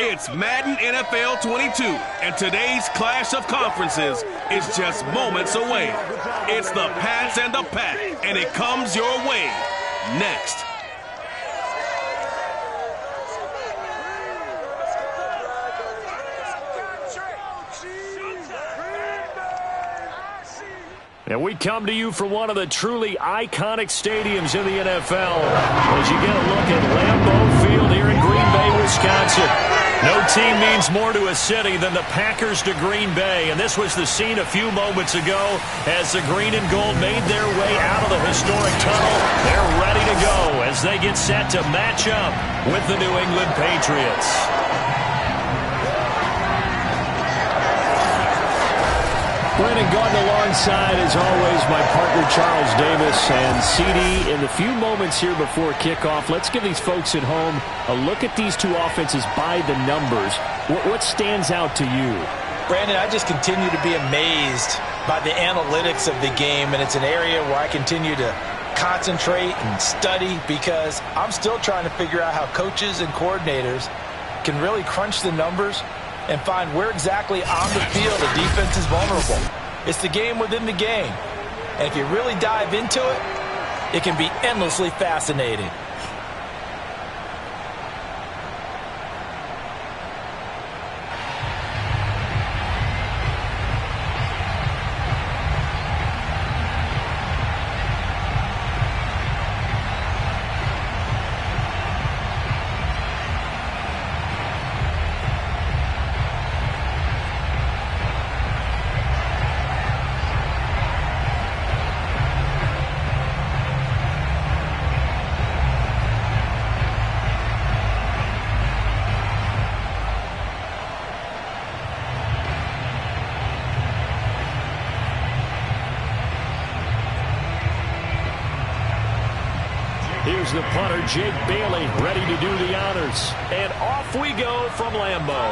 It's Madden NFL 22, and today's clash of conferences is just moments away. It's the Pats and the Pack, and it comes your way next. And we come to you from one of the truly iconic stadiums in the NFL as you get a look at Lambeau Field here in Green Bay, Wisconsin. No team means more to a city than the Packers to Green Bay, and this was the scene a few moments ago as the green and gold made their way out of the historic tunnel. They're ready to go as they get set to match up with the New England Patriots. Brandon Gordon alongside, as always, my partner Charles Davis. And CD, in the few moments here before kickoff, let's give these folks at home a look at these two offenses by the numbers. What stands out to you? Brandon, I just continue to be amazed by the analytics of the game, and it's an area where I continue to concentrate and study because I'm still trying to figure out how coaches and coordinators can really crunch the numbers and find where exactly on the field the defense is vulnerable. It's the game within the game. And if you really dive into it, it can be endlessly fascinating. Here's the punter, Jake Bailey, ready to do the honors. And off we go from Lambeau.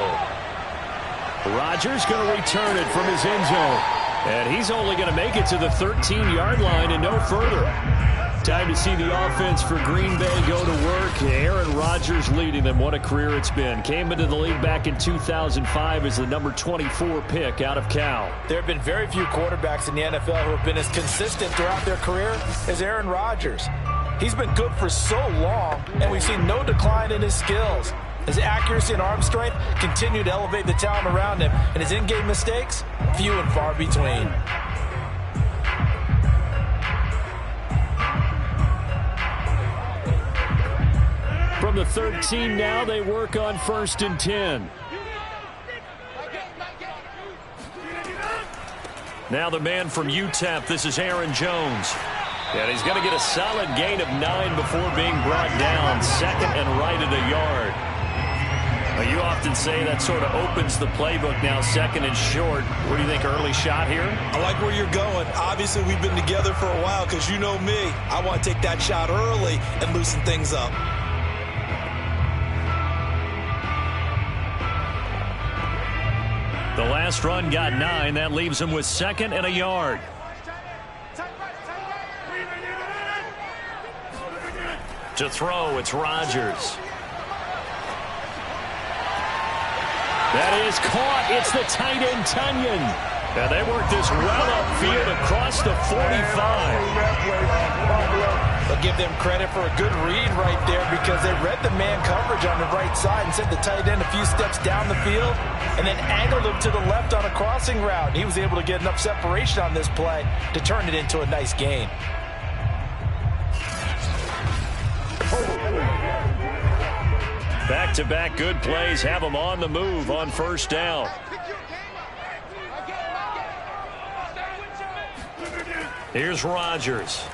Rodgers going to return it from his end zone. And he's only going to make it to the 13-yard line and no further. Time to see the offense for Green Bay go to work. Aaron Rodgers leading them. What a career it's been. Came into the league back in 2005 as the number 24 pick out of Cal. There have been very few quarterbacks in the NFL who have been as consistent throughout their career as Aaron Rodgers. He's been good for so long, and we've seen no decline in his skills. His accuracy and arm strength continue to elevate the talent around him, and his in-game mistakes, few and far between. From the 13 now, they work on 1st and 10. Now the man from UTEP, this is Aaron Jones. And he's going to get a solid gain of 9 before being brought down. Second and right at a yard. Well, you often say that sort of opens the playbook now, second and short. What do you think, early shot here? I like where you're going. Obviously, we've been together for a while because you know me. I want to take that shot early and loosen things up. The last run got 9. That leaves him with second and a yard. To throw, it's Rodgers. That is caught. It's the tight end, Tunyon. And they work this well upfield across the 45. I'll give them credit for a good read right there because they read the man coverage on the right side and sent the tight end a few steps down the field and then angled him to the left on a crossing route. He was able to get enough separation on this play to turn it into a nice gain. Back-to-back good plays have them on the move on 1st down. Here's Rodgers.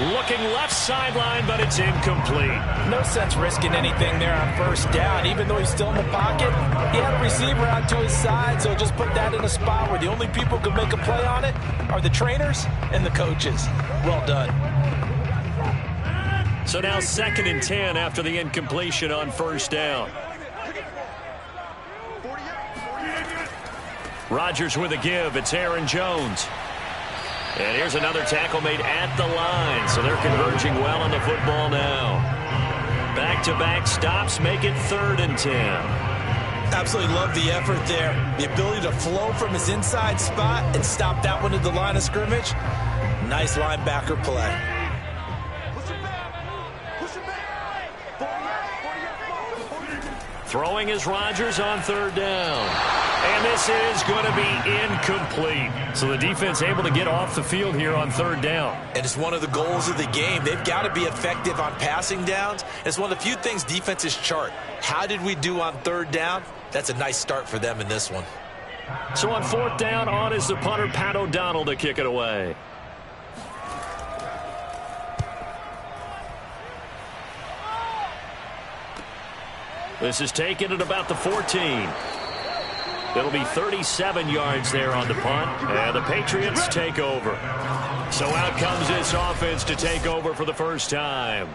Looking left sideline, but it's incomplete. No sense risking anything there on 1st down. Even though he's still in the pocket, he had a receiver out to his side, so just put that in a spot where the only people who can make a play on it are the trainers and the coaches. Well done. So now 2nd and 10 after the incompletion on 1st down. Rodgers with a give. It's Aaron Jones. And here's another tackle made at the line. So they're converging well on the football now. Back-to-back stops make it 3rd and 10. Absolutely love the effort there. The ability to flow from his inside spot and stop that one at the line of scrimmage. Nice linebacker play. Throwing is Rodgers on 3rd down. And this is going to be incomplete. So the defense able to get off the field here on 3rd down. And it's one of the goals of the game. They've got to be effective on passing downs. It's one of the few things defenses chart. How did we do on 3rd down? That's a nice start for them in this one. So on 4th down, on is the punter, Pat O'Donnell, to kick it away. This is taken at about the 14. It'll be 37 yards there on the punt, and the Patriots take over. So out comes this offense to take over for the first time.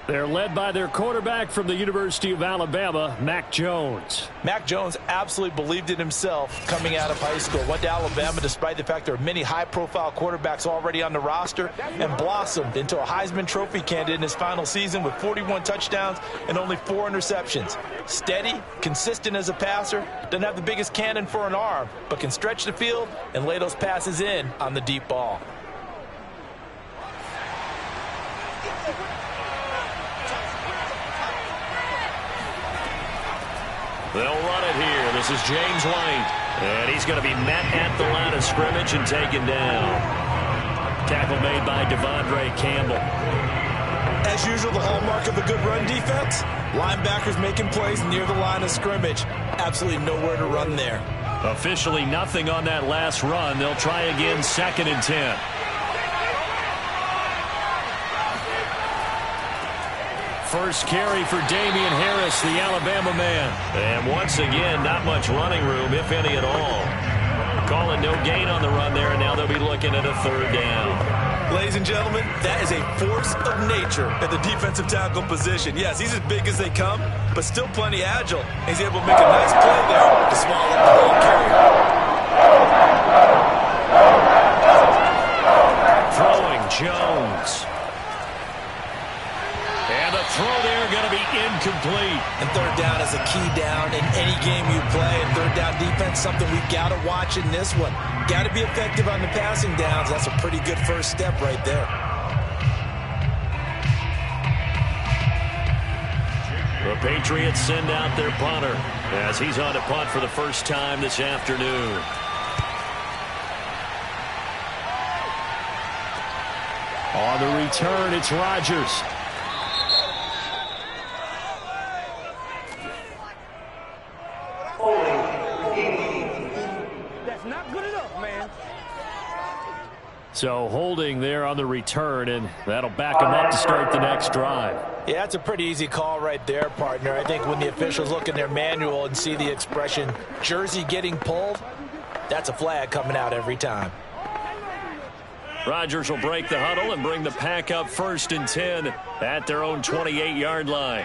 They're led by their quarterback from the University of Alabama, Mac Jones. Mac Jones absolutely believed in himself coming out of high school. Went to Alabama despite the fact there are many high-profile quarterbacks already on the roster, and blossomed into a Heisman Trophy candidate in his final season with 41 touchdowns and only 4 interceptions. Steady, consistent as a passer, doesn't have the biggest cannon for an arm, but can stretch the field and lay those passes in on the deep ball. They'll run it here. This is James White. And he's going to be met at the line of scrimmage and taken down. Tackle made by Devondre Campbell. As usual, the hallmark of a good run defense, linebackers making plays near the line of scrimmage. Absolutely nowhere to run there. Officially nothing on that last run. They'll try again, 2nd and 10. First carry for Damian Harris, the Alabama man. And once again, not much running room, if any at all. Calling no gain on the run there, and now they'll be looking at a 3rd down. Ladies and gentlemen, that is a force of nature at the defensive tackle position. Yes, he's as big as they come, but still plenty agile. He's able to make a nice play there to swallow up the ball carrier. Throwing Jones. And the throw there going to be incomplete. And 3rd down is a key down in any game you play. And 3rd down defense, something we've got to watch in this one. Got to be effective on the passing downs. That's a pretty good first step right there. The Patriots send out their punter as he's on to punt for the first time this afternoon. On the return, it's Rodgers. So holding there on the return, and that'll back him up to start the next drive. Yeah, that's a pretty easy call right there, partner. I think when the officials look in their manual and see the expression, jersey getting pulled, that's a flag coming out every time. Rodgers will break the huddle and bring the pack up 1st and 10 at their own 28-yard line.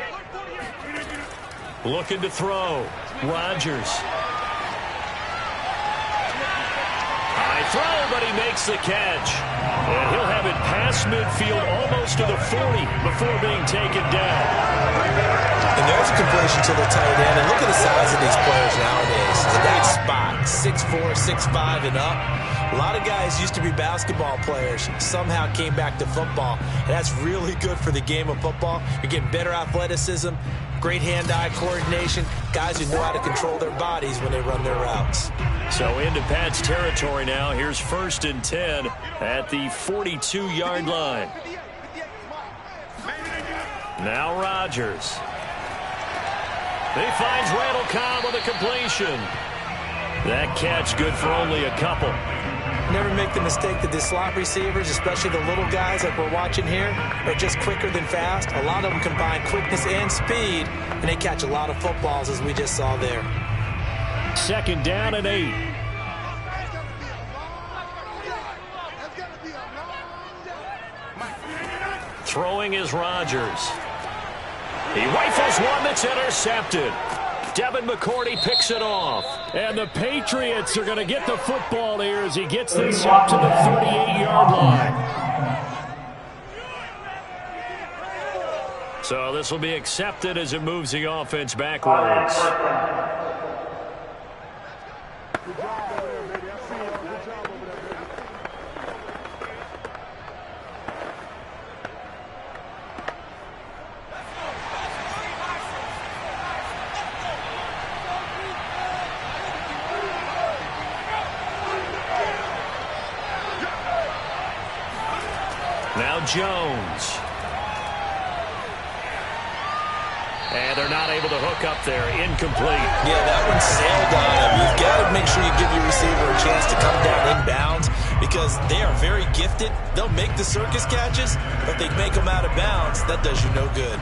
Looking to throw. Rodgers. Throw, but he makes the catch. And he'll have it past midfield almost to the 40 before being taken down. And there's a completion to the tight end. And look at the size of these players nowadays. In that spot, 6'4", 6'5", and up. A lot of guys used to be basketball players, somehow came back to football. And that's really good for the game of football. You're getting better athleticism, great hand-eye coordination, guys who know how to control their bodies when they run their routes. So into Pat's territory now. Here's 1st and 10 at the 42-yard line. Now Rodgers. He finds Randall Cobb with a completion. That catch good for only a couple. Never make the mistake that the slot receivers, especially the little guys like we're watching here, are just quicker than fast. A lot of them combine quickness and speed, and they catch a lot of footballs, as we just saw there. 2nd down and 8. Throwing is Rodgers. He rifles one that's intercepted. Devin McCourty picks it off. And the Patriots are going to get the football here as he gets this up to the 38-yard line. So this will be accepted as it moves the offense backwards. Now Jones. And they're not able to hook up there. Incomplete. Yeah, that one sailed on him. You've got to make sure you give your receiver a chance to come down inbounds because they are very gifted. They'll make the circus catches, but they make them out of bounds. That does you no good.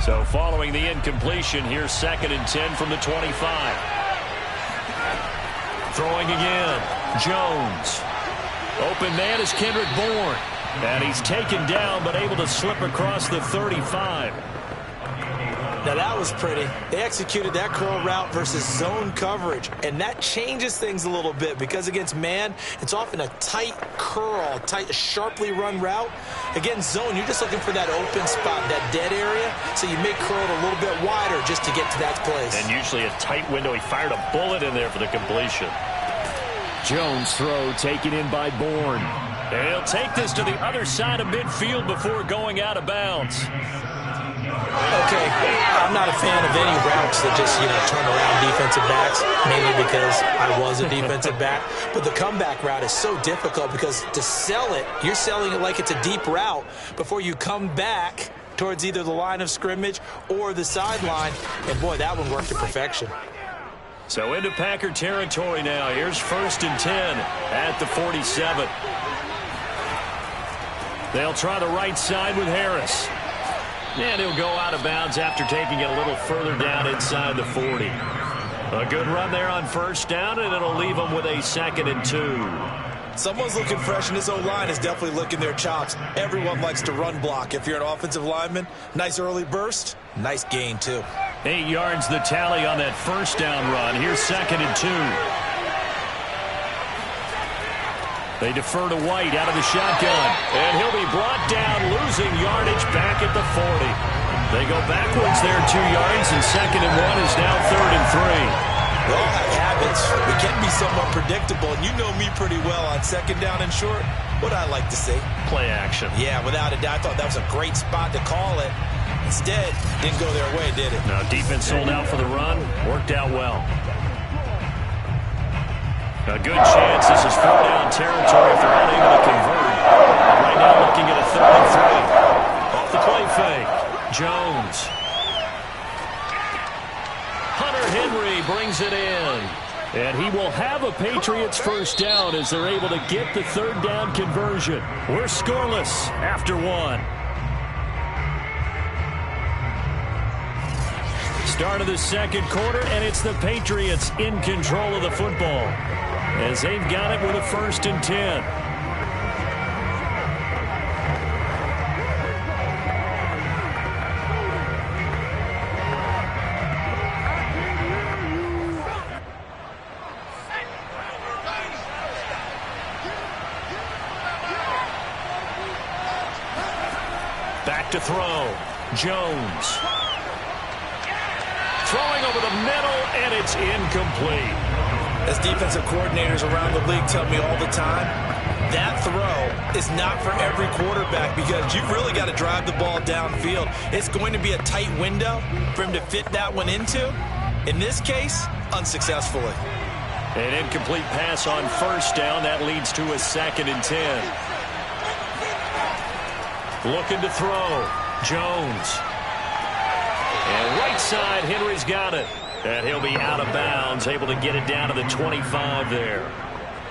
So following the incompletion, here's 2nd and 10 from the 25. Throwing again. Jones. Open man is Kendrick Bourne. And he's taken down but able to slip across the 35. Now that was pretty. They executed that curl route versus zone coverage, and that changes things a little bit because against man, it's often a tight curl, sharply run route. Against zone, you're just looking for that open spot, that dead area, so you make curl it a little bit wider just to get to that place. And usually a tight window. He fired a bullet in there for the completion. Jones throw taken in by Bourne. And he'll take this to the other side of midfield before going out of bounds. Okay, I'm not a fan of any routes that just, turn around defensive backs, mainly because I was a defensive back. But the comeback route is so difficult because to sell it, you're selling it like it's a deep route before you come back towards either the line of scrimmage or the sideline. And, boy, that one worked to perfection. So into Packer territory now. Here's 1st and 10 at the 47. They'll try the right side with Harris. And he'll go out of bounds after taking it a little further down inside the 40. A good run there on 1st down, and it'll leave them with a 2nd and 2. Someone's looking fresh, and this O-line is definitely licking their chops. Everyone likes to run block. If you're an offensive lineman, nice early burst, nice gain, too. 8 yards the tally on that 1st down run. Here's 2nd and 2. They defer to White out of the shotgun. And he'll be brought down, losing yardage back at the 40. They go backwards there 2 yards, and 2nd and 1 is now 3rd and 3. We all have habits. We can be somewhat predictable, and you know me pretty well on 2nd down and short. What I like to see. Play action. Yeah, without a doubt. I thought that was a great spot to call it. Instead, didn't go their way, did it? Now, defense sold out for the run. Worked out well. A good chance this is 4th down territory if they're unable to convert. Right now looking at a 3rd and 3. Off the play fake. Jones. Hunter Henry brings it in. And he will have a Patriots 1st down as they're able to get the 3rd down conversion. We're scoreless after 1. Start of the 2nd quarter, and it's the Patriots in control of the football as they've got it with a 1st and 10. Back to throw. Jones. Throwing over the middle, and it's incomplete. As defensive coordinators around the league tell me all the time, that throw is not for every quarterback because you've really got to drive the ball downfield. It's going to be a tight window for him to fit that one into. In this case, unsuccessfully. An incomplete pass on 1st down. That leads to a 2nd and 10. Looking to throw. Jones. And right side, Henry's got it. And he'll be out of bounds, able to get it down to the 25 there.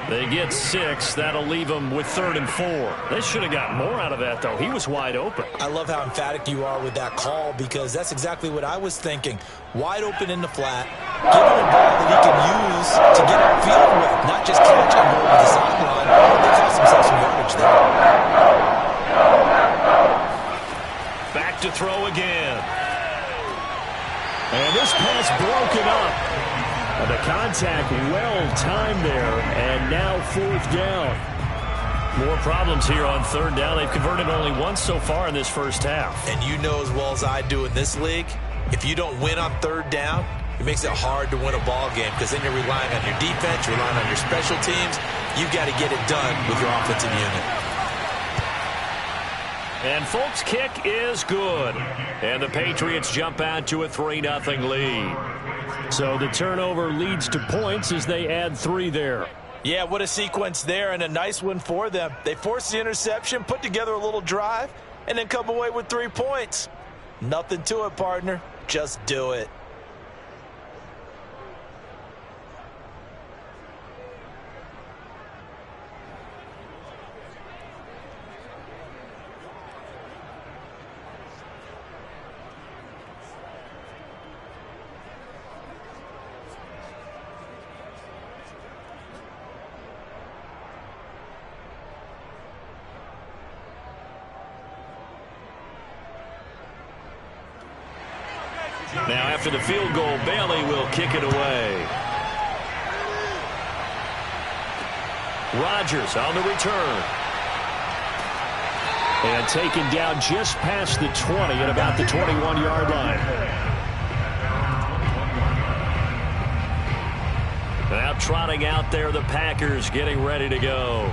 They get 6. That'll leave them with 3rd and 4. They should have gotten more out of that, though. He was wide open. I love how emphatic you are with that call because that's exactly what I was thinking. Wide open in the flat. Give him a ball that he can use to get upfield with, not just catch and go over the sideline. They cost themselves some yardage there. Back to throw again. And this pass broken up. And the contact well timed there, and now fourth down. More problems here on third down. They've converted only once so far in this first half. And you know as well as I do in this league, if you don't win on third down, it makes it hard to win a ball game because then you're relying on your defense, you're relying on your special teams. You've got to get it done with your offensive unit. And Folk's kick is good. And the Patriots jump out to a 3-0 lead. So the turnover leads to points as they add 3 there. Yeah, what a sequence there, and a nice one for them. They forced the interception, put together a little drive, and then come away with 3 points. Nothing to it, partner. Just do it. Now after the field goal, Bailey will kick it away. Rodgers on the return. And taken down just past the 20 at about the 21-yard line. Now trotting out there, the Packers getting ready to go.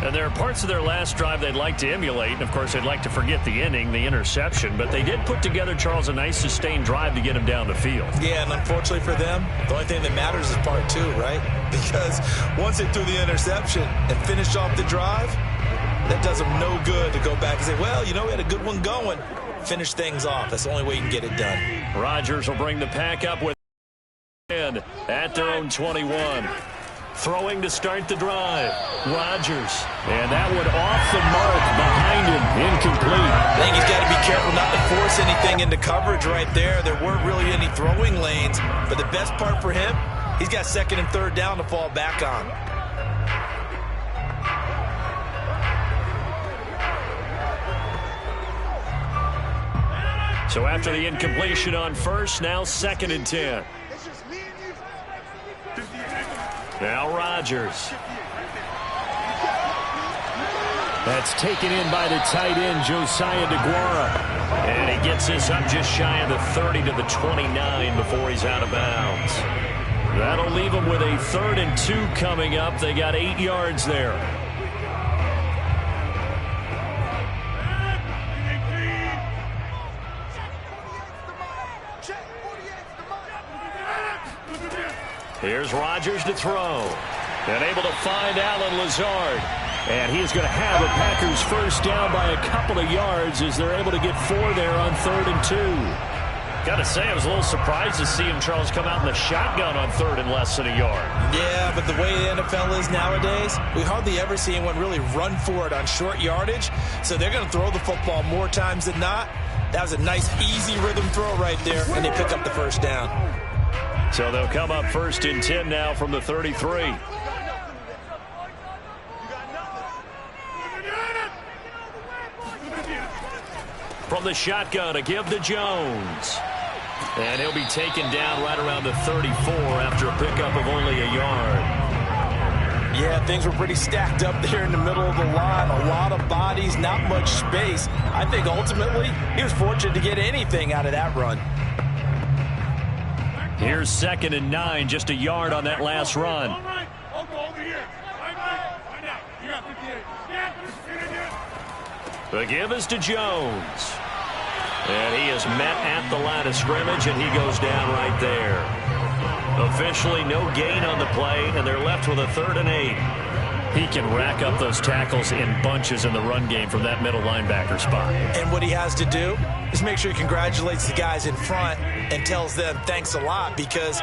And there are parts of their last drive they'd like to emulate. And, of course, they'd like to forget the ending, the interception. But they did put together, Charles, a nice sustained drive to get him down the field. Yeah, and unfortunately for them, the only thing that matters is part 2, right? Because once they threw the interception and finished off the drive, that does them no good to go back and say, well, you know, we had a good one going. Finish things off. That's the only way you can get it done. Rodgers will bring the pack up with at their own 21. Throwing to start the drive. Rodgers. And that one off the mark behind him. Incomplete. I think he's got to be careful not to force anything into coverage right there. There weren't really any throwing lanes. But the best part for him, he's got second and third down to fall back on. So after the incompletion on first, now second and 10. Now Rodgers. That's taken in by the tight end, Josiah DeGuara. And he gets this up just shy of the 30 to the 29 before he's out of bounds. That'll leave him with a 3rd and 2 coming up. They got 8 yards there. Here's Rodgers to throw. And able to find Allen Lazard. And he's going to have a Packers first down by a couple of yards as they're able to get 4 there on 3rd and 2. Got to say, I was a little surprised to see him, Charles, come out in the shotgun on 3rd and less than a yard. Yeah, but the way the NFL is nowadays, we hardly ever see anyone really run for it on short yardage. So they're going to throw the football more times than not. That was a nice, easy rhythm throw right there, and they pick up the first down. So they'll come up 1st and 10 now from the 33. From the shotgun, a give to Jones. And he'll be taken down right around the 34 after a pickup of only a yard. Yeah, things were pretty stacked up there in the middle of the line. A lot of bodies, not much space. I think ultimately he was fortunate to get anything out of that run. Here's 2nd and 9, just a yard on that last run. The give is to Jones. And he is met at the line of scrimmage, and he goes down right there. Officially no gain on the play, and they're left with a 3rd and 8. He can rack up those tackles in bunches in the run game from that middle linebacker spot. And what he has to do is make sure he congratulates the guys in front and tells them thanks a lot, because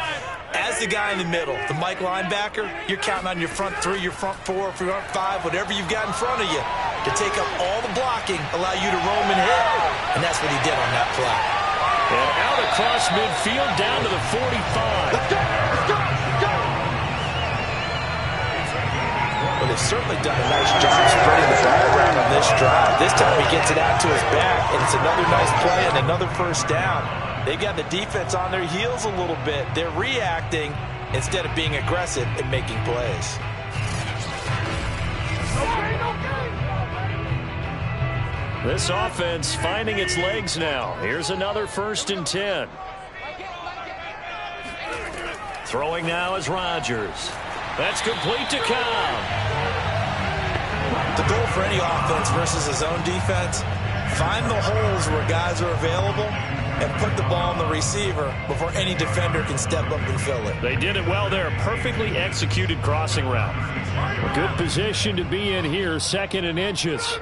as the guy in the middle, the Mike linebacker, you're counting on your front 3, your front 4, front 5, whatever you've got in front of you to take up all the blocking, allow you to roam and hit. And that's what he did on that play. And out across midfield down to the 45. Let's go! Let's go! Let's go! Well, they've certainly done a nice job spreading the ball around on this drive. This time he gets it out to his back, and it's another nice play and another first down. They've got the defense on their heels a little bit. They're reacting, instead of being aggressive and making plays. This offense finding its legs now. Here's another 1st and 10. Throwing now is Rodgers. That's complete to Cobb. The goal for any offense versus his own defense, find the holes where guys are available and put the ball on the receiver before any defender can step up and fill it. They did it well there. Perfectly executed crossing route. A good position to be in here, 2nd and inches.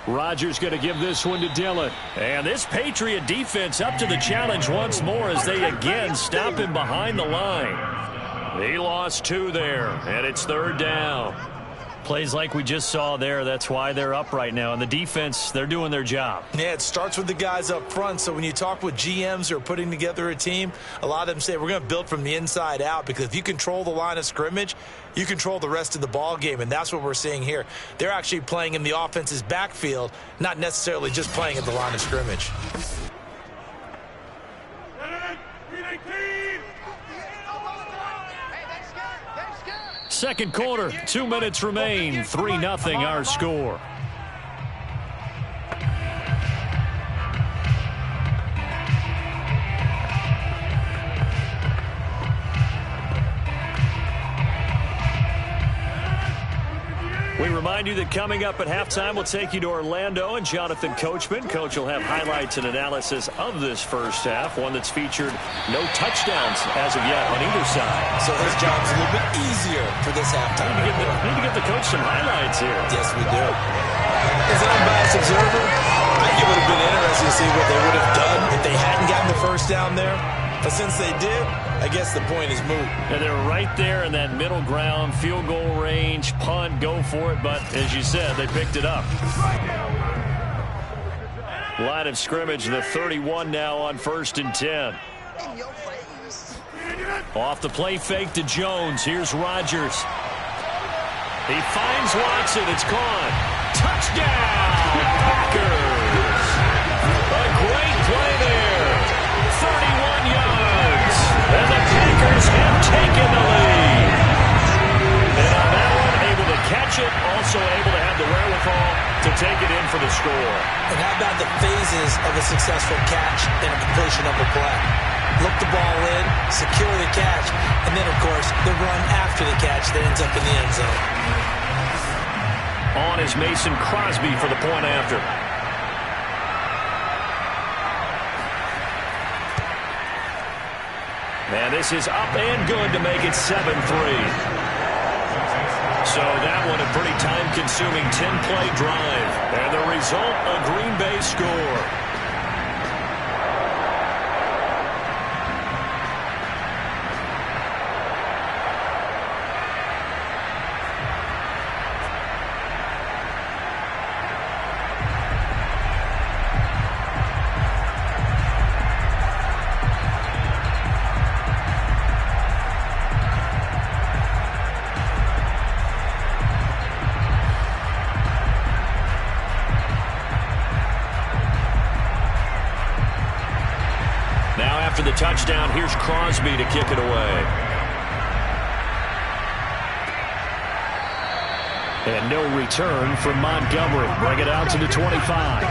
Rodgers going to give this one to Dillon. And this Patriot defense up to the challenge once more as they again stop him behind the line. He lost 2 there, and it's 3rd down. Plays like we just saw there, that's why they're up right now. And the defense, they're doing their job. Yeah, it starts with the guys up front. So when you talk with GMs who are putting together a team, a lot of them say we're going to build from the inside out, because if you control the line of scrimmage, you control the rest of the ball game, and that's what we're seeing here. They're actually playing in the offense's backfield, not necessarily just playing at the line of scrimmage. Second quarter, 2 minutes remain, 3-0 our score. We remind you that coming up at halftime, we'll take you to Orlando and Jonathan Coachman. Coach will have highlights and analysis of this first half, one that's featured no touchdowns as of yet on either side. So his job's a little bit easier for this halftime. Need to give the coach some highlights here. Yes, we do. As an unbiased observer, I think it would have been interesting to see what they would have done if they hadn't gotten the first down there. But since they did, I guess the point is moot. And they're right there in that middle ground, field goal range, punt, go for it. But as you said, they picked it up. Line of scrimmage, the 31 now on 1st and 10. Off the play fake to Jones. Here's Rodgers. He finds Watson. It's caught. Touchdown, Packers. A great play there. 31 yards. And the Packers have taken the lead. And on that one, able to catch it, also able to have the wherewithal to take it in for the score. And how about the phases of a successful catch and a completion of a play? Look the ball in, secure the catch, and then, of course, the run after the catch that ends up in the end zone. On is Mason Crosby for the point after. And this is up and good to make it 7-3. So that one a pretty time-consuming 10-play drive. And the result, a Green Bay score. After the touchdown, here's Crosby to kick it away. And no return from Montgomery. Bring it out to the 25.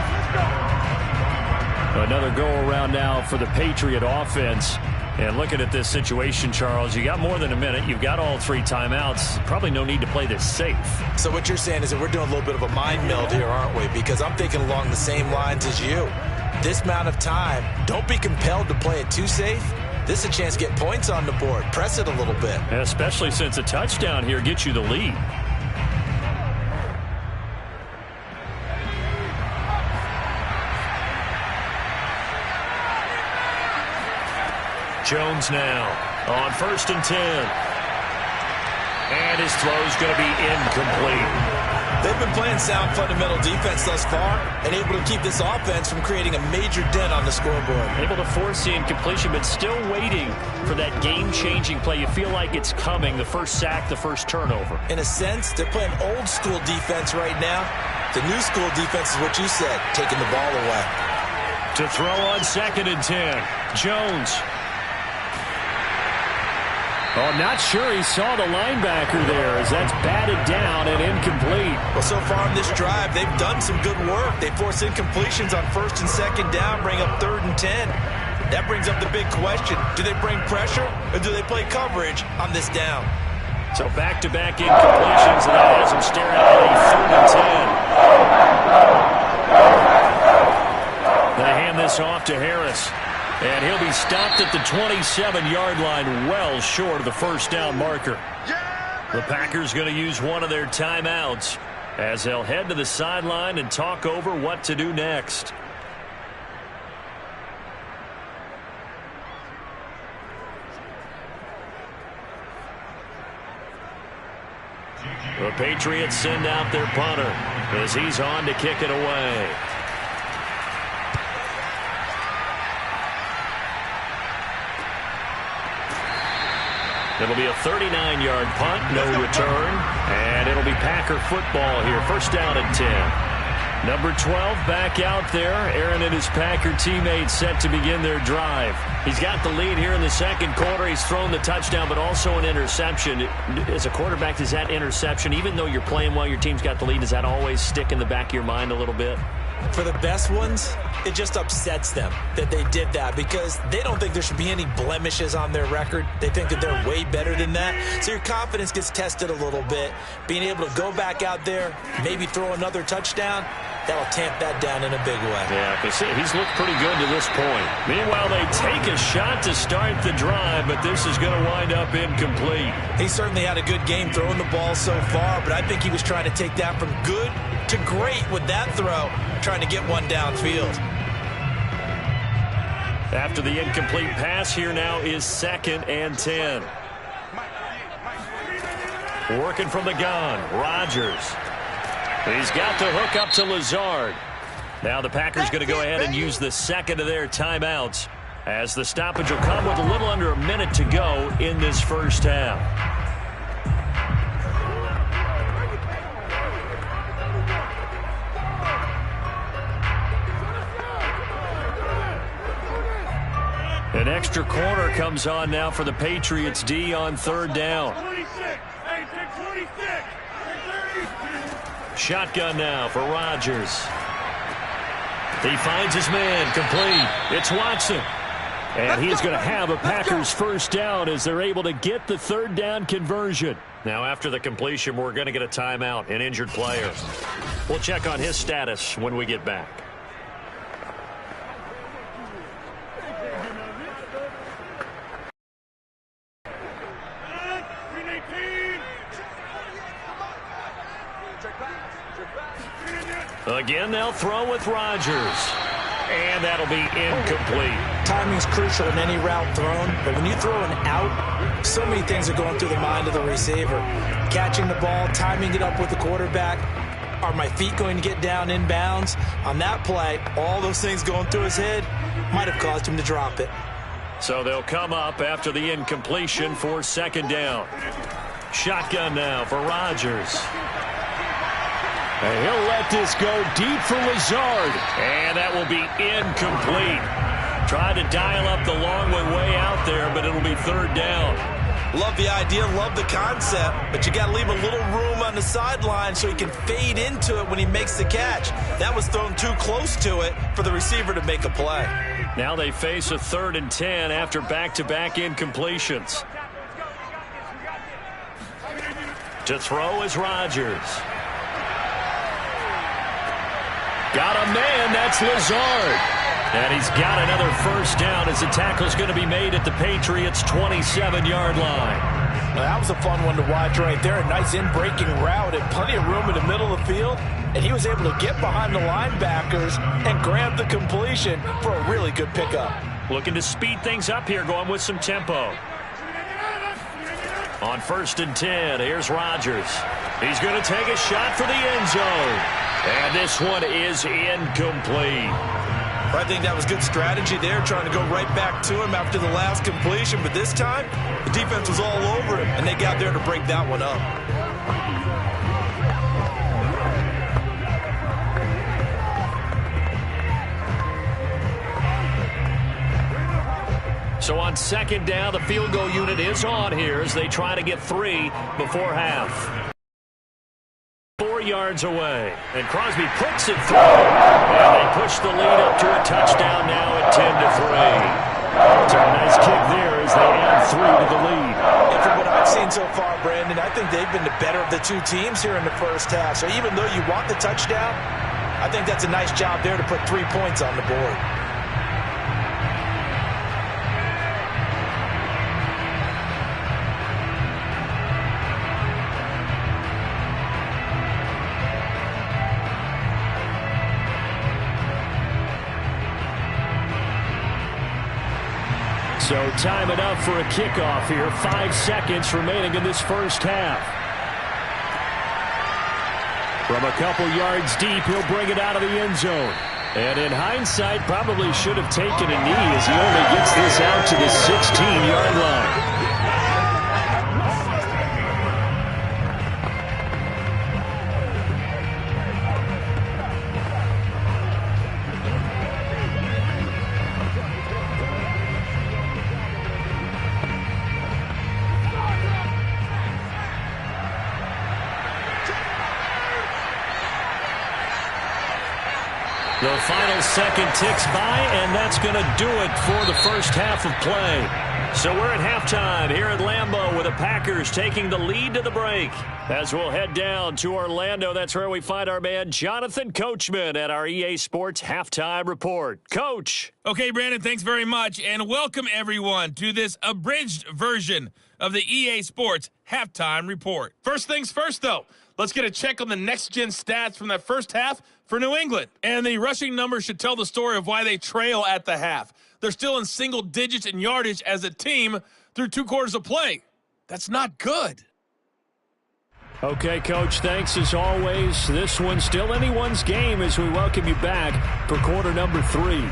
Another go-around now for the Patriot offense. And looking at this situation, Charles, you got more than a minute. You've got all 3 timeouts. Probably no need to play this safe. So what you're saying is that we're doing a little bit of a mind meld here, aren't we? Because I'm thinking along the same lines as you. This amount of time, don't be compelled to play it too safe. This is a chance to get points on the board. Press it a little bit. Especially since a touchdown here gets you the lead. Jones now on 1st and 10. And his throw's going to be incomplete. They've been playing sound fundamental defense thus far and able to keep this offense from creating a major dent on the scoreboard. Able to force the incompletion, but still waiting for that game-changing play. You feel like it's coming, the first sack, the first turnover. In a sense, they're playing old-school defense right now. The new school defense is what you said, taking the ball away. To throw on 2nd and 10. Jones. Oh, not sure he saw the linebacker there as that's batted down and incomplete. Well, so far in this drive, they've done some good work. They force incompletions on 1st and 2nd down, bring up 3rd and 10. That brings up the big question. Do they bring pressure or do they play coverage on this down? So back-to-back incompletions, and that has them staring at a 3rd and 10. They hand this off to Harris. And he'll be stopped at the 27-yard line, well short of the first down marker. The Packers going to use one of their timeouts as they'll head to the sideline and talk over what to do next. The Patriots send out their punter as he's on to kick it away. It'll be a 39-yard punt, no return, and it'll be Packer football here. First down and 10. Number 12 back out there. Aaron and his Packer teammates set to begin their drive. He's got the lead here in the second quarter. He's thrown the touchdown, but also an interception. As a quarterback, does that interception, even though you're playing while your team's got the lead, does that always stick in the back of your mind a little bit? For the best ones, it just upsets them that they did that because they don't think there should be any blemishes on their record. They think that they're way better than that. So your confidence gets tested a little bit. Being able to go back out there, maybe throw another touchdown, that'll tamp that down in a big way. Yeah, because he's looked pretty good to this point. Meanwhile, they take a shot to start the drive, but this is going to wind up incomplete. He certainly had a good game throwing the ball so far, but I think he was trying to take that from good to great with that throw, trying to get one downfield. After the incomplete pass, here now is 2nd and 10. Working from the gun, Rodgers. He's got the hook up to Lazard. Now the Packers going to go ahead and use the second of their timeouts as the stoppage will come with a little under a minute to go in this first half. An extra corner comes on now for the Patriots D on 3rd down. Shotgun now for Rodgers. He finds his man, complete. It's Watson. And he's going to have a Packers first down as they're able to get the 3rd down conversion. Now after the completion, we're going to get a timeout, an injured player. We'll check on his status when we get back. Again, they'll throw with Rodgers. And that'll be incomplete. Timing's crucial in any route thrown, but when you throw an out, so many things are going through the mind of the receiver. Catching the ball, timing it up with the quarterback. Are my feet going to get down in bounds? On that play, all those things going through his head might have caused him to drop it. So they'll come up after the incompletion for 2nd down. Shotgun now for Rodgers. And he'll let this go deep for Lazard. And that will be incomplete. Tried to dial up the long way out there, but it'll be 3rd down. Love the idea, love the concept, but you got to leave a little room on the sideline so he can fade into it when he makes the catch. That was thrown too close to it for the receiver to make a play. Now they face a 3rd and 10 after back-to-back incompletions. To throw is Rodgers. Got a man, that's Lazard. And he's got another first down as the tackle's going to be made at the Patriots' 27-yard line. Now, that was a fun one to watch right there. A nice in-breaking route and plenty of room in the middle of the field. And he was able to get behind the linebackers and grab the completion for a really good pickup. Looking to speed things up here, going with some tempo. On 1st and 10, here's Rodgers. He's going to take a shot for the end zone. And this one is incomplete. I think that was good strategy there, trying to go right back to him after the last completion. But this time, the defense was all over him, and they got there to break that one up. So on second down, the field goal unit is on here as they try to get 3 before half. 4 yards away, and Crosby puts it through, and they push the lead up to a touchdown now at 10-3. So a nice kick there as they add 3 to the lead. And from what I've seen so far, Brandon, I think they've been the better of the two teams here in the first half. So even though you want the touchdown, I think that's a nice job there to put 3 points on the board. So time enough for a kickoff here. 5 seconds remaining in this first half. From a couple yards deep, he'll bring it out of the end zone. And in hindsight, probably should have taken a knee as he only gets this out to the 16-yard line. The final second ticks by, and that's going to do it for the first half of play. So we're at halftime here at Lambeau with the Packers taking the lead to the break. As we'll head down to Orlando, that's where we find our man Jonathan Coachman at our EA Sports Halftime Report. Coach. Okay, Brandon, thanks very much, and welcome everyone to this abridged version of the EA Sports Halftime Report. First things first, though. Let's get a check on the next-gen stats from that first half for New England. And the rushing numbers should tell the story of why they trail at the half. They're still in single digits in yardage as a team through 2 quarters of play. That's not good. Okay, Coach, thanks as always. This one's still anyone's game as we welcome you back for quarter number 3.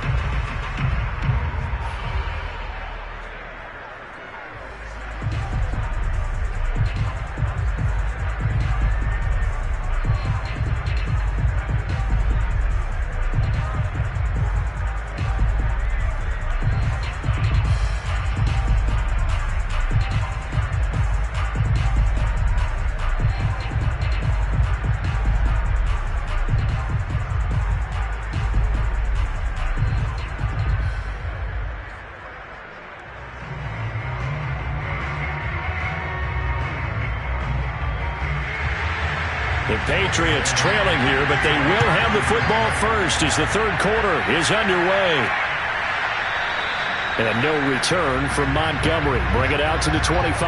The Patriots trailing here, but they will have the football first as the third quarter is underway. And no return from Montgomery. Bring it out to the 25.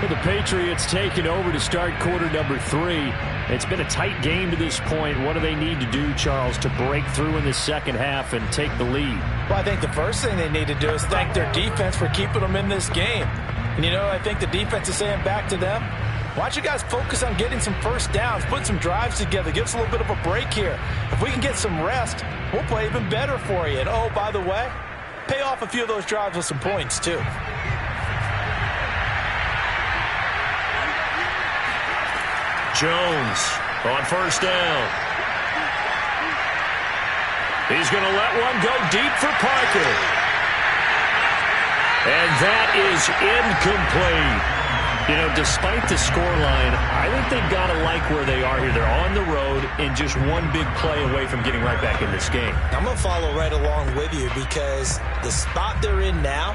Well, the Patriots taking over to start quarter number 3. It's been a tight game to this point. What do they need to do, Charles, to break through in the second half and take the lead? Well, I think the first thing they need to do is thank their defense for keeping them in this game. And, you know, I think the defense is saying back to them, why don't you guys focus on getting some first downs, put some drives together, give us a little bit of a break here. If we can get some rest, we'll play even better for you. And, oh, by the way, pay off a few of those drives with some points, too. Jones on first down. He's going to let one go deep for Parker. And that is incomplete. You know, despite the scoreline, I think they've got to like where they are here. They're on the road and just one big play away from getting right back in this game. I'm going to follow right along with you because the spot they're in now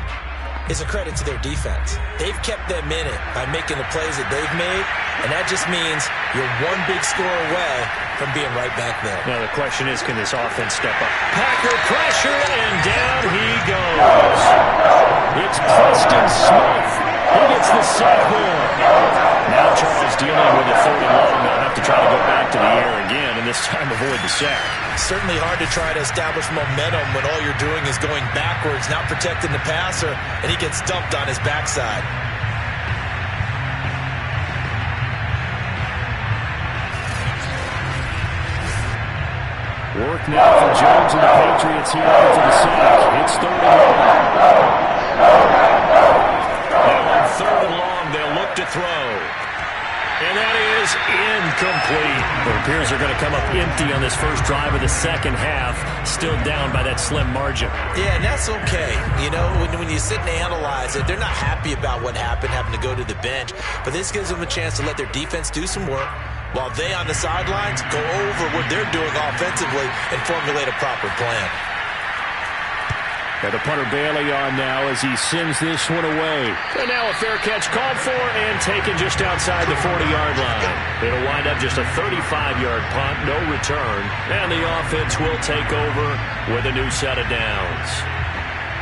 is a credit to their defense. They've kept them in it by making the plays that they've made, and that just means you're one big score away from being right back there. Now the question is, can this offense step up? Packer pressure, and down he goes. It's Preston Smith. He gets the sack there. Now Charles dealing with a 3rd and long. They'll have to try to go back to the air again, and this time avoid the sack. Certainly hard to try to establish momentum when all you're doing is going backwards, not protecting the passer, and he gets dumped on his backside. Work now for Jones and the Patriots here after the sack. It's 3rd and long. Now on 3rd and long, they'll look to throw. And that is incomplete. The appears they're going to come up empty on this first drive of the second half, still down by that slim margin. Yeah, and that's okay. You know, when you sit and analyze it, they're not happy about what happened, having to go to the bench. But this gives them a chance to let their defense do some work while they on the sidelines go over what they're doing offensively and formulate a proper plan. And the punter Bailey on now as he sends this one away. And now a fair catch called for and taken just outside the 40-yard line. It'll wind up just a 35-yard punt, no return. And the offense will take over with a new set of downs.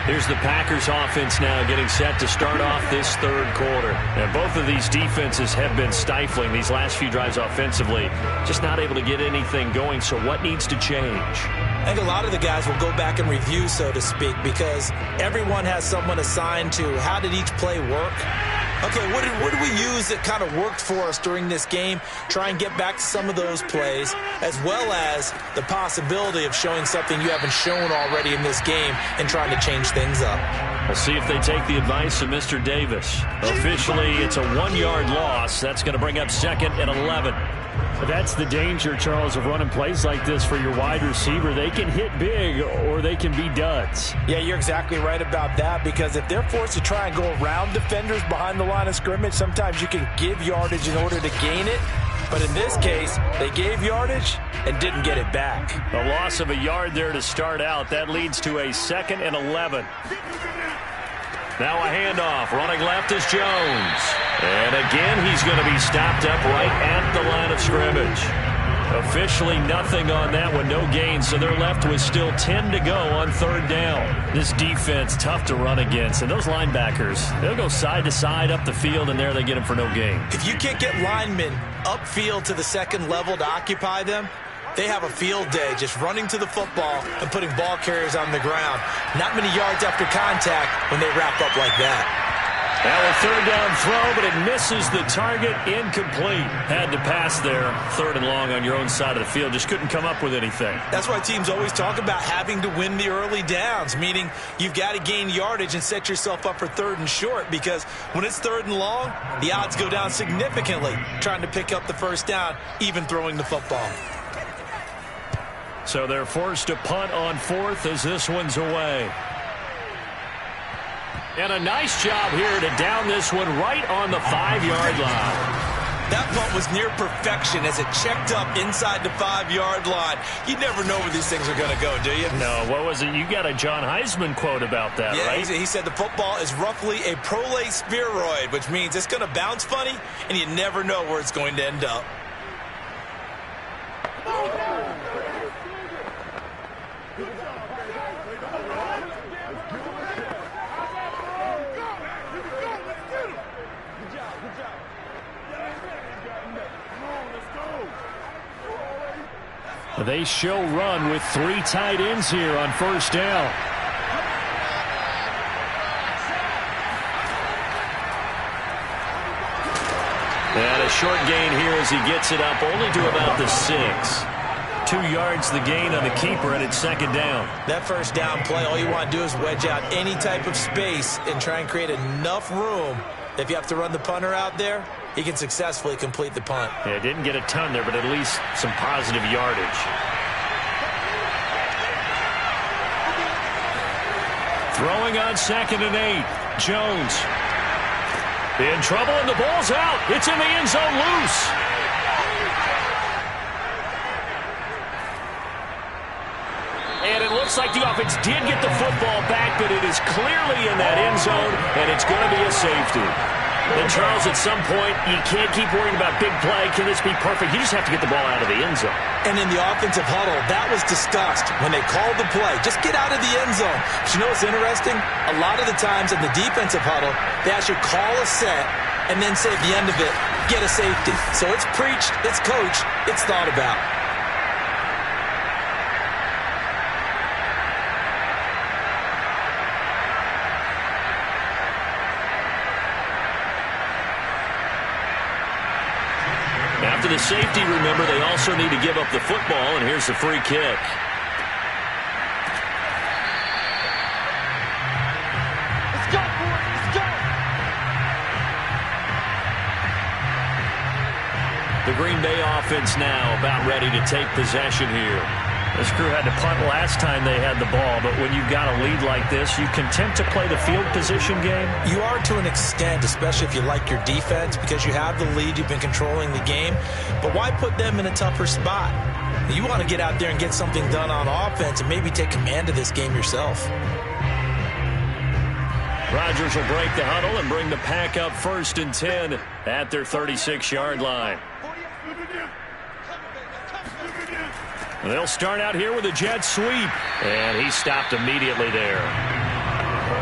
Here's the Packers offense now getting set to start off this third quarter. And both of these defenses have been stifling these last few drives offensively. Just not able to get anything going, so what needs to change? I think a lot of the guys will go back and review, so to speak, because everyone has someone assigned to how did each play work. Okay, what did we use that kind of worked for us during this game? Try and get back to some of those plays, as well as the possibility of showing something you haven't shown already in this game and trying to change things up. We'll see if they take the advice of Mr. Davis. Officially, it's a 1-yard loss. That's going to bring up 2nd and 11. That's the danger, Charles, of running plays like this for your wide receiver. They can hit big or they can be duds. Yeah, you're exactly right about that, because if they're forced to try and go around defenders behind the line of scrimmage, sometimes you can give yardage in order to gain it. But in this case, they gave yardage and didn't get it back. A loss of a yard there to start out. That leads to a 2nd and 11. Now a handoff. Running left is Jones. And again, he's going to be stopped up right at the line of scrimmage. Officially nothing on that one, no gain, so they're left with still 10 to go on 3rd down. This defense, tough to run against, and those linebackers, they'll go side to side up the field, and there they get them for no gain. If you can't get linemen upfield to the second level to occupy them, they have a field day just running to the football and putting ball carriers on the ground. Not many yards after contact when they wrap up like that. Now a 3rd down throw, but it misses the target. Incomplete. Had to pass there. 3rd and long on your own side of the field. Just couldn't come up with anything. That's why teams always talk about having to win the early downs, meaning you've got to gain yardage and set yourself up for 3rd and short, because when it's 3rd and long, the odds go down significantly trying to pick up the first down, even throwing the football. So they're forced to punt on 4th as this one's away. And a nice job here to down this one right on the 5-yard line. That punt was near perfection as it checked up inside the 5-yard line. You never know where these things are going to go, do you? No, what was it? You got a John Heisman quote about that, yeah, right? He said the football is roughly a prolate spheroid, which means it's going to bounce funny, and you never know where it's going to end up. They show run with 3 tight ends here on 1st down. And a short gain here as he gets it up only to about the 6. 2 yards the gain on the keeper, and it's 2nd down. That first down play, all you want to do is wedge out any type of space and try and create enough room that if you have to run the punter out there, he can successfully complete the punt. Yeah, didn't get a ton there, but at least some positive yardage. Throwing on 2nd and 8. Jones. In trouble, and the ball's out. It's in the end zone loose. And it looks like the offense did get the football back, but it is clearly in that end zone, and it's going to be a safety. And Charles, at some point, you can't keep worrying about big play. Can this be perfect? You just have to get the ball out of the end zone. And in the offensive huddle, that was discussed when they called the play. Just get out of the end zone. But you know what's interesting? A lot of the times in the defensive huddle, they actually call a set and then say at the end of it, get a safety. So it's preached, it's coached, it's thought about. After the safety, remember, they also need to give up the football, and here's the free kick. Let's go, boys, let's go! The Green Bay offense now about ready to take possession here. This crew had to punt last time they had the ball, but when you've got a lead like this, you content to play the field position game? You are to an extent, especially if you like your defense, because you have the lead, you've been controlling the game. But why put them in a tougher spot? You want to get out there and get something done on offense and maybe take command of this game yourself. Rodgers will break the huddle and bring the pack up 1st and 10 at their 36-yard line. They'll start out here with a jet sweep. And he stopped immediately there.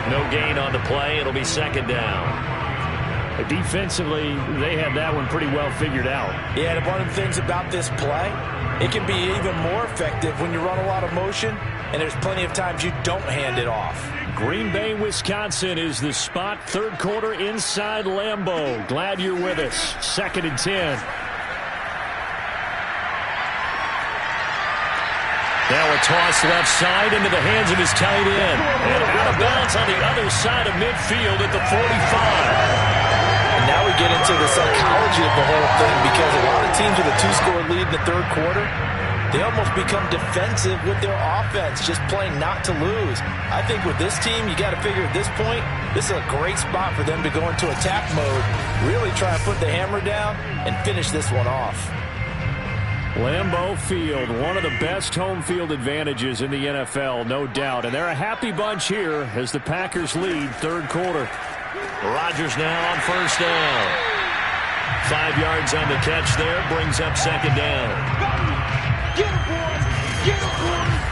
No gain on the play. It'll be 2nd down. Defensively, they had that one pretty well figured out. Yeah, and one of the things about this play, it can be even more effective when you run a lot of motion, and there's plenty of times you don't hand it off. Green Bay, Wisconsin is the spot. 3rd quarter inside Lambeau. Glad you're with us. 2nd and 10. Now a toss left side into the hands of his tight end. And out of bounds on the other side of midfield at the 45. And now we get into the psychology of the whole thing, because a lot of teams with a 2-score lead in the 3rd quarter, they almost become defensive with their offense, just playing not to lose. I think with this team, you got to figure at this point, this is a great spot for them to go into attack mode, really try to put the hammer down and finish this one off. Lambeau Field, one of the best home field advantages in the NFL, no doubt. And they're a happy bunch here as the Packers lead 3rd quarter. Rodgers now on 1st down. 5 yards on the catch there, brings up 2nd down. Get him, boys! Get him, boys!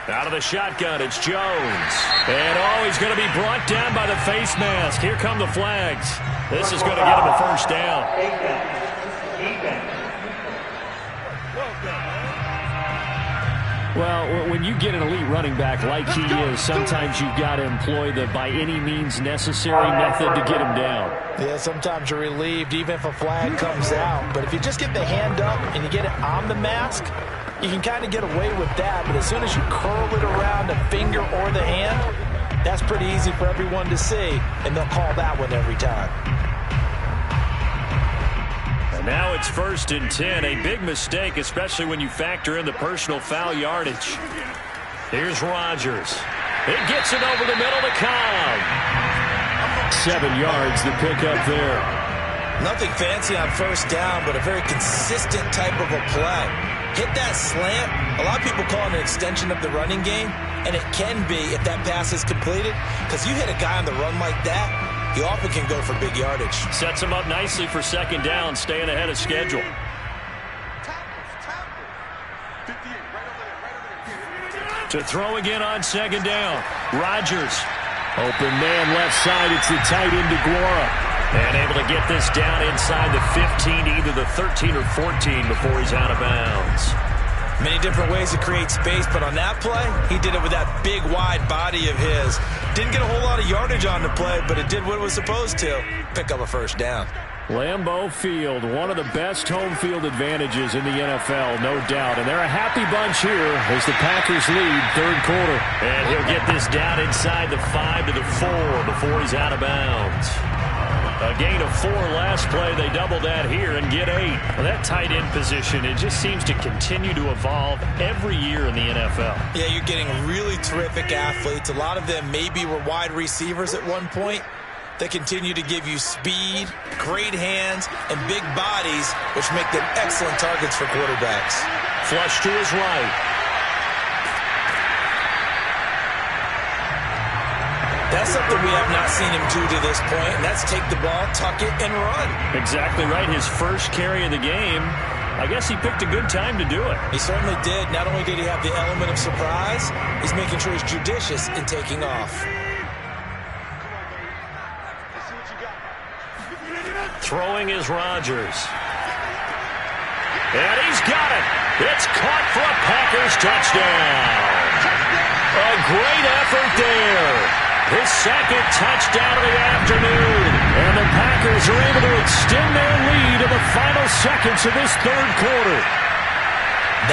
Out of the shotgun, it's Jones. And he's going to be brought down by the face mask. Here come the flags. This is going to get him a 1st down. Well, when you get an elite running back like he is, sometimes you've got to employ the by any means necessary method to get him down. Yeah, sometimes you're relieved even if a flag comes out. But if you just get the hand up and you get it on the mask, you can kind of get away with that. But as soon as you curl it around the finger or the hand, that's pretty easy for everyone to see, and they'll call that one every time. And now it's 1st and 10, a big mistake, especially when you factor in the personal foul yardage. Here's Rodgers. It gets it over the middle to Cobb. 7 yards, the pickup there. Nothing fancy on 1st down, but a very consistent type of a play. Hit that slant. A lot of people call it an extension of the running game, and it can be if that pass is completed, because you hit a guy on the run like that, he often can go for big yardage. Sets him up nicely for 2nd down, staying ahead of schedule. To throw again on 2nd down. Rodgers. Open man left side. It's the tight end DeGuara. And able to get this down inside the 15, either the 13 or 14 before he's out of bounds. Many different ways to create space, but on that play, he did it with that big, wide body of his. Didn't get a whole lot of yardage on the play, but it did what it was supposed to. Pick up a 1st down. Lambeau Field, one of the best home field advantages in the NFL, no doubt. And they're a happy bunch here as the Packers lead 3rd quarter. And he'll get this down inside the 5 to the 4 before he's out of bounds. A gain of 4 last play. They double that here and get 8. Well, that tight end position, it just seems to continue to evolve every year in the NFL. Yeah, you're getting really terrific athletes. A lot of them maybe were wide receivers at one point. They continue to give you speed, great hands, and big bodies, which make them excellent targets for quarterbacks. Flush to his right. That's something we have not seen him do to this point, and that's take the ball, tuck it, and run. Exactly right. His first carry of the game, I guess he picked a good time to do it. He certainly did. Not only did he have the element of surprise, he's making sure he's judicious in taking off. Throwing is Rodgers. And he's got it. It's caught for a Packers touchdown. A great effort there. His second touchdown of the afternoon. And the Packers are able to extend their lead in the final seconds of this third quarter.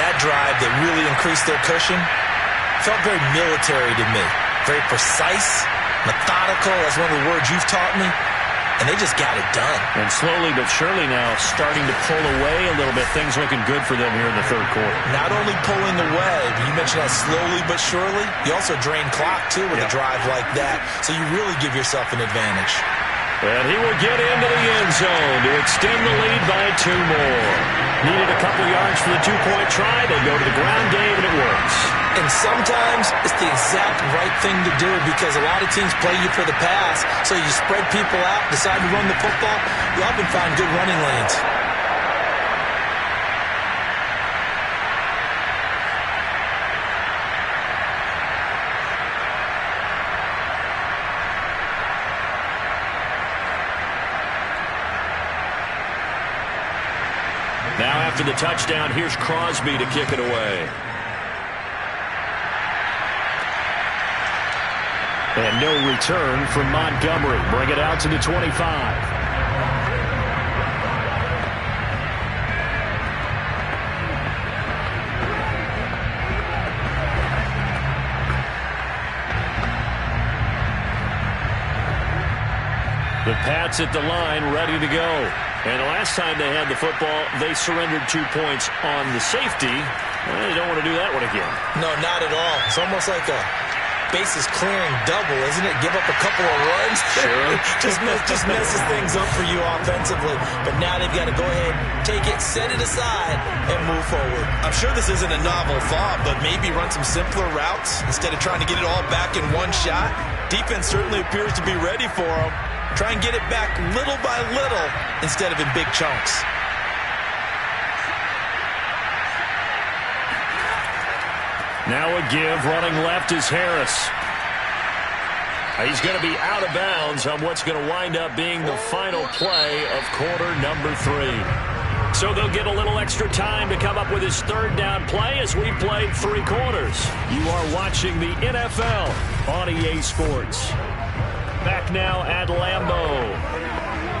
That drive that really increased their cushion felt very military to me. Very precise, methodical, that's one of the words you've taught me. And they just got it done. And slowly but surely now starting to pull away a little bit. Things looking good for them here in the third quarter. Not only pulling away, but you mentioned that slowly but surely. You also drain clock, too, with a drive like that. So you really give yourself an advantage. And he will get into the end zone to extend the lead by 2 more. Needed a couple yards for the 2-point try. They go to the ground game, and it works. And sometimes it's the exact right thing to do because a lot of teams play you for the pass. So you spread people out, decide to run the football. You often find good running lanes. Now after the touchdown, here's Crosby to kick it away. And no return from Montgomery. Bring it out to the 25. The Pats at the line, ready to go. And the last time they had the football, they surrendered 2 points on the safety. Well, they don't want to do that one again. No, not at all. It's almost like a bases clearing double, isn't it? Give up a couple of runs. Sure. just messes things up for you offensively. But now they've got to go ahead, take it, set it aside, and move forward. I'm sure this isn't a novel thought, but maybe run some simpler routes instead of trying to get it all back in one shot. Defense certainly appears to be ready for them. Try and get it back little by little instead of in big chunks. Now a give, running left is Harris. He's going to be out of bounds on what's going to wind up being the final play of quarter number 3. So they'll get a little extra time to come up with his third down play as we've played 3 quarters. You are watching the NFL on EA Sports. Back now at Lambeau.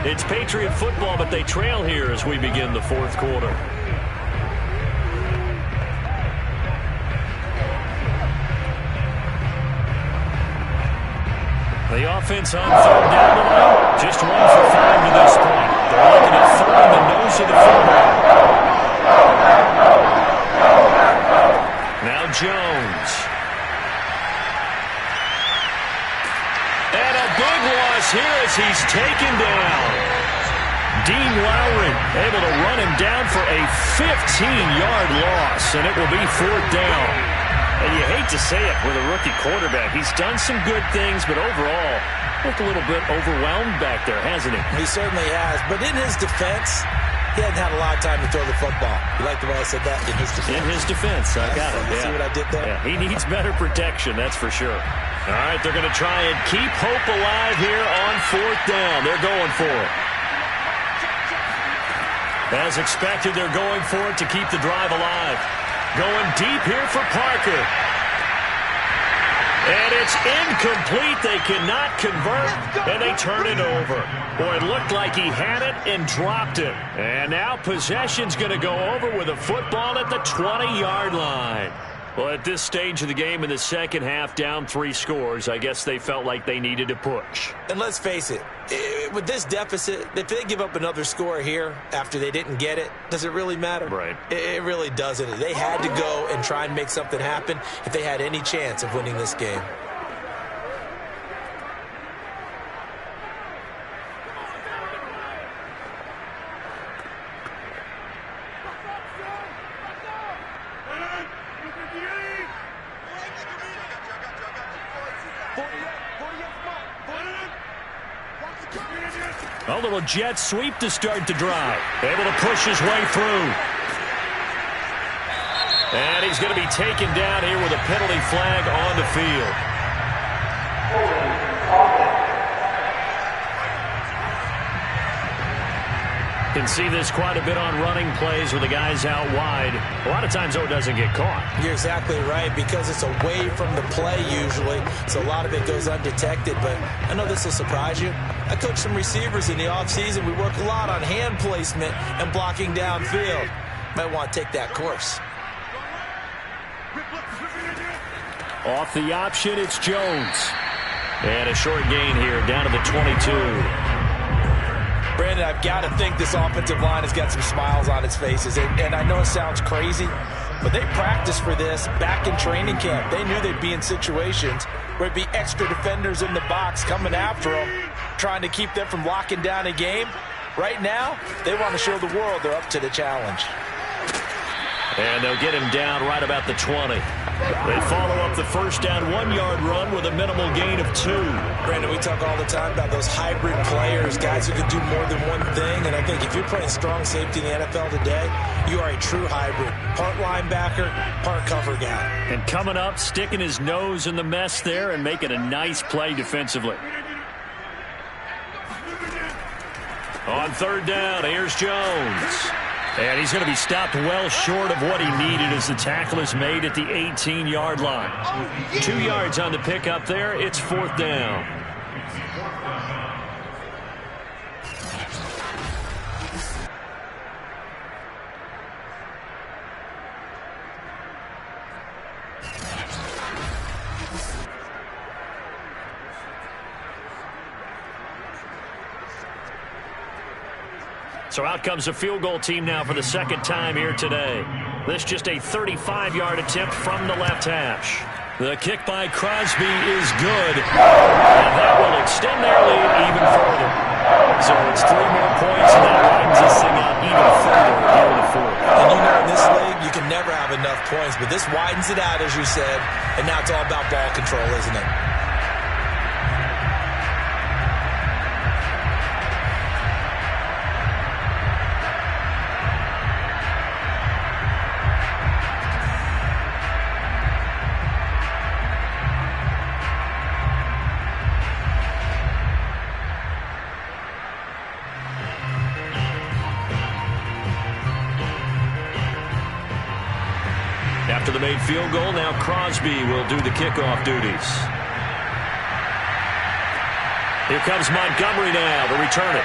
It's Patriot football, but they trail here as we begin the fourth quarter. The offense on third down tonight, just 1 for 5 to this point. They're looking at throwing the nose of the football. Now Jones. And a big loss here as he's taken down. Dean Lowry able to run him down for a 15-yard loss, and it will be 4th down. And you hate to say it with a rookie quarterback. He's done some good things, but overall, looked a little bit overwhelmed back there, hasn't he? He certainly has. But in his defense, he hadn't had a lot of time to throw the football. You like the way I said that? In his defense. In his defense. I got it. See what I did there? Yeah, he needs better protection, that's for sure. All right, they're going to try and keep hope alive here on 4th down. They're going for it. As expected, they're going for it to keep the drive alive. Going deep here for Parker. And it's incomplete. They cannot convert, and they turn it over. Boy, it looked like he had it and dropped it. And now possession's going to go over with a football at the 20-yard line. Well, at this stage of the game in the second half, down 3 scores, I guess they felt like they needed to push. And let's face it, with this deficit, if they give up another score here after they didn't get it, does it really matter? Right. It really doesn't. They had to go and try and make something happen if they had any chance of winning this game. A little jet sweep to start the drive. Able to push his way through. And he's going to be taken down here with a penalty flag on the field. Can see this quite a bit on running plays with the guys out wide. A lot of times, though, it doesn't get caught. You're exactly right, because it's away from the play usually, so a lot of it goes undetected. But I know this will surprise you. I coach some receivers in the offseason. We work a lot on hand placement and blocking downfield. Might want to take that course. Off the option, it's Jones. And a short gain here, down to the 22. Brandon, I've got to think this offensive line has got some smiles on its faces. And I know it sounds crazy, but they practiced for this back in training camp. They knew they'd be in situations where it'd be extra defenders in the box coming after them, trying to keep them from locking down a game. Right now, they want to show the world they're up to the challenge. And they'll get him down right about the 20. They follow up the first down 1-yard run with a minimal gain of 2. Brandon, we talk all the time about those hybrid players, guys who can do more than one thing. And I think if you're playing strong safety in the NFL today, you are a true hybrid. Part linebacker, part cover guy. And coming up, sticking his nose in the mess there and making a nice play defensively. On third down, here's Jones. And he's going to be stopped well short of what he needed as the tackle is made at the 18-yard line. 2 yards on the pickup there. It's fourth down. So out comes a field goal team now for the second time here today. This just a 35-yard attempt from the left hash. The kick by Crosby is good. And that will extend their lead even further. So it's 3 more points, and that widens this thing out even further here in the fourth. And you know in this league, you can never have enough points, but this widens it out, as you said, and now it's all about ball control, isn't it? After the made field goal, now Crosby will do the kickoff duties. Here comes Montgomery now to return it.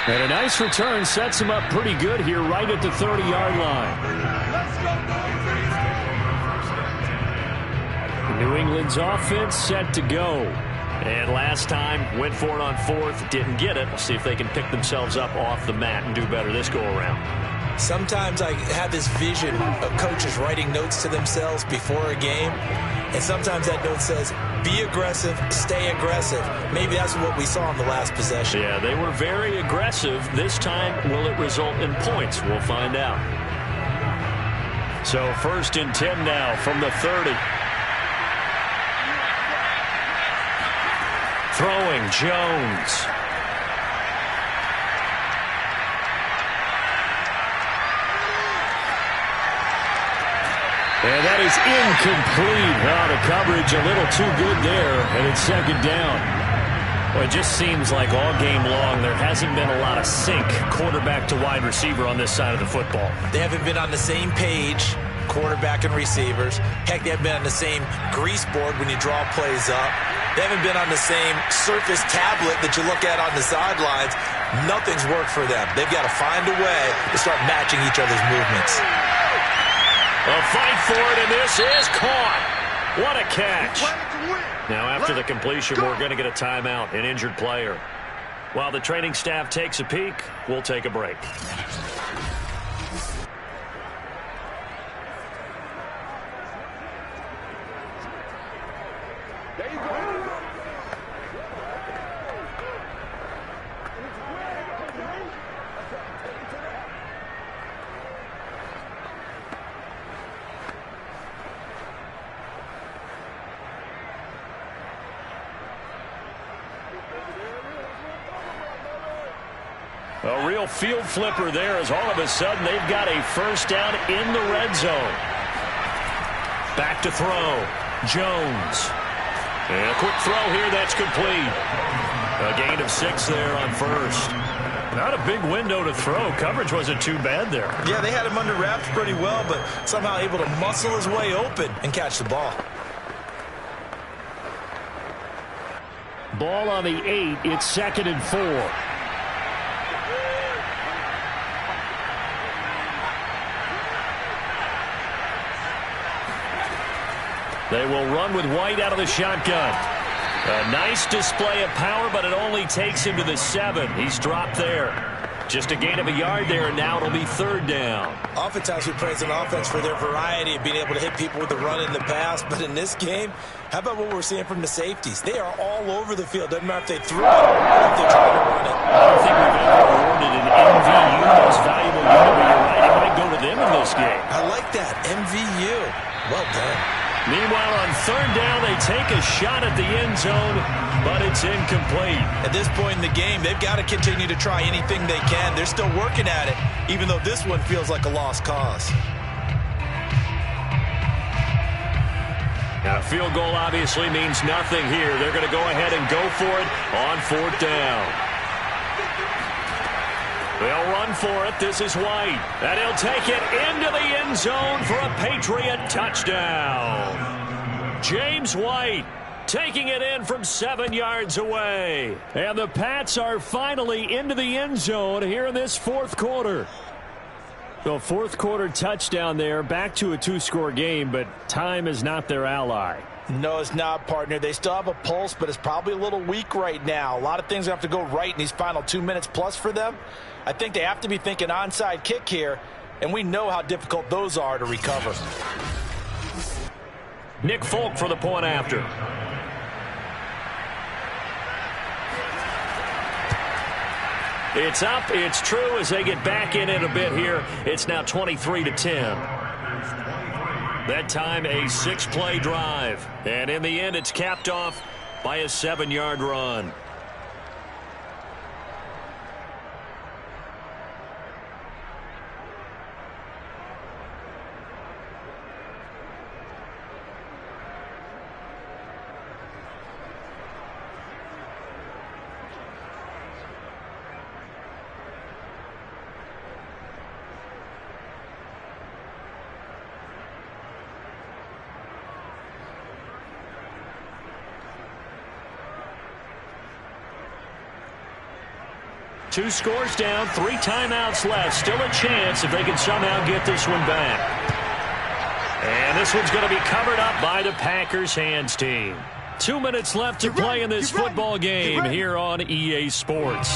And a nice return sets him up pretty good here right at the 30-yard line. New England's offense set to go. And last time, went for it on fourth, didn't get it. We'll see if they can pick themselves up off the mat and do better this go-around. Sometimes I have this vision of coaches writing notes to themselves before a game, and sometimes that note says, be aggressive, stay aggressive. Maybe that's what we saw in the last possession. Yeah, they were very aggressive. This time, will it result in points? We'll find out. So 1st and 10 now from the 30. Throwing, Jones. And that is incomplete. Oh, the coverage a little too good there, and it's second down. Well, it just seems like all game long there hasn't been a lot of sync quarterback to wide receiver on this side of the football. They haven't been on the same page, quarterback and receivers. Heck, they haven't been on the same grease board when you draw plays up. They haven't been on the same surface tablet that you look at on the sidelines. Nothing's worked for them. They've got to find a way to start matching each other's movements. A fight for it, and this is caught. What a catch. Now, after the completion, we're going to get a timeout, an injured player. While the training staff takes a peek, we'll take a break. There you go. A real field flipper there as all of a sudden they've got a first down in the red zone. Back to throw. Jones. And a quick throw here that's complete. A gain of 6 there on first. Not a big window to throw. Coverage wasn't too bad there. Yeah, they had him under wraps pretty well, but somehow able to muscle his way open and catch the ball. Ball on the 8. It's 2nd and 4. They will run with White out of the shotgun. A nice display of power, but it only takes him to the 7. He's dropped there. Just a gain of a yard there, and now it'll be 3rd down. Oftentimes we praise an offense for their variety of being able to hit people with the run in the pass, but in this game, how about what we're seeing from the safeties? They are all over the field. Doesn't matter if they throw it or if they're trying to run it. I don't think we've ever awarded an MVU, most valuable unit, but you're right, it might go to them in this game. I like that, MVU. Well done. Meanwhile, on 3rd down, they take a shot at the end zone, but it's incomplete. At this point in the game, they've got to continue to try anything they can. They're still working at it, even though this one feels like a lost cause. Now, a field goal obviously means nothing here. They're going to go ahead and go for it on 4th down. They'll run for it. This is White. And he'll take it into the end zone for a Patriot touchdown. James White taking it in from 7 yards away. And the Pats are finally into the end zone here in this 4th quarter. So 4th quarter touchdown there. Back to a 2-score game, but time is not their ally. No, it's not, partner. They still have a pulse, but it's probably a little weak right now. A lot of things have to go right in these final 2 minutes plus for them. I think they have to be thinking onside kick here, and we know how difficult those are to recover. Nick Folk for the point after. It's up. It's true as they get back in it a bit here. It's now 23-10. That time a 6-play drive. And in the end, it's capped off by a 7-yard run. Two scores down, 3 timeouts left. Still a chance if they can somehow get this one back. And this one's going to be covered up by the Packers hands team. 2 minutes left to play in this football game here on EA Sports.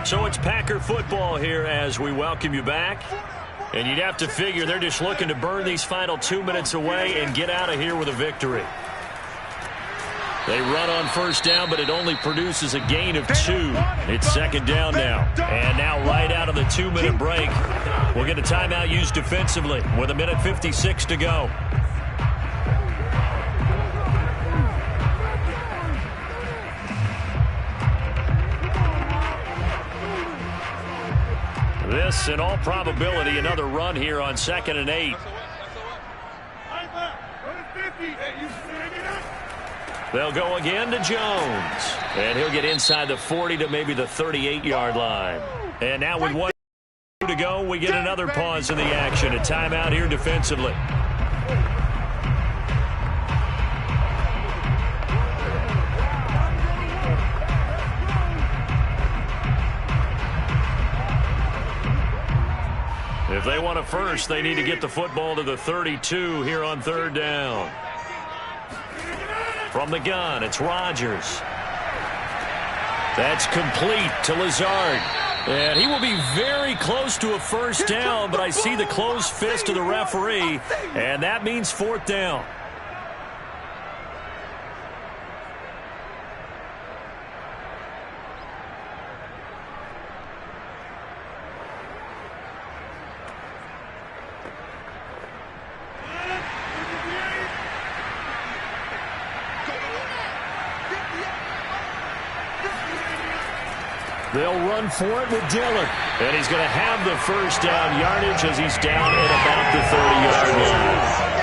So it's Packer football here as we welcome you back. And you'd have to figure they're just looking to burn these final 2 minutes away and get out of here with a victory. They run on 1st down, but it only produces a gain of 2. It's 2nd down now. And now right out of the 2-minute break, we'll get a timeout used defensively with 1:56 to go. This, in all probability, another run here on 2nd and 8. They'll go again to Jones. And he'll get inside the 40 to maybe the 38-yard line. And now with 1 to go, we get another pause in the action. A timeout here defensively. If they want a first, they need to get the football to the 32 here on 3rd down. From the gun, it's Rodgers. That's complete to Lazard. And he will be very close to a 1st down, but I see the closed fist of the referee, and that means 4th down. They'll run for it with Dillon. And he's going to have the first down yardage as he's down at about the 30-yard line.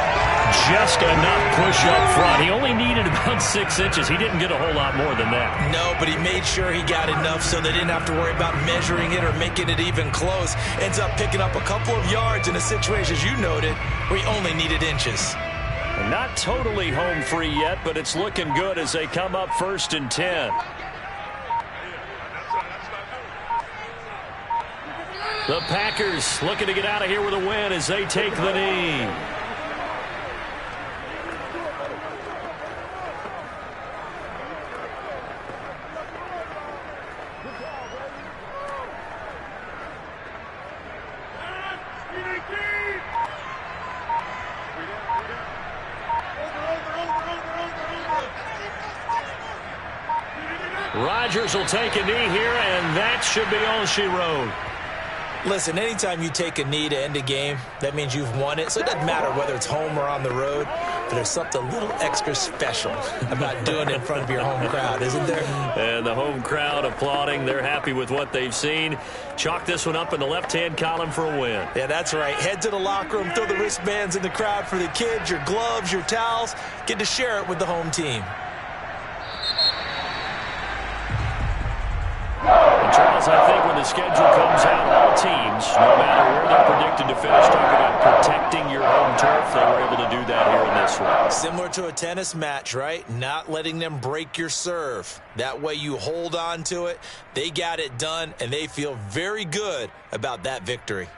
Just enough push up front. He only needed about 6 inches. He didn't get a whole lot more than that. No, but he made sure he got enough so they didn't have to worry about measuring it or making it even close. Ends up picking up a couple of yards in a situation, as you noted, where he only needed inches. Not totally home free yet, but it's looking good as they come up 1st and 10. The Packers looking to get out of here with a win as they take the knee. Rodgers will take a knee here, and that should be all she wrote. Listen, anytime you take a knee to end a game, that means you've won it. So it doesn't matter whether it's home or on the road, but there's something a little extra special about doing it in front of your home crowd, isn't there? And the home crowd applauding. They're happy with what they've seen. Chalk this one up in the left-hand column for a win. Yeah, that's right. Head to the locker room, throw the wristbands in the crowd for the kids, your gloves, your towels. Get to share it with the home team. Charles, I think when the schedule comes out, all teams, no matter where they're predicted to finish, talk about protecting your home turf. They were able to do that here in this one. Similar to a tennis match, right? Not letting them break your serve. That way you hold on to it. They got it done, and they feel very good about that victory.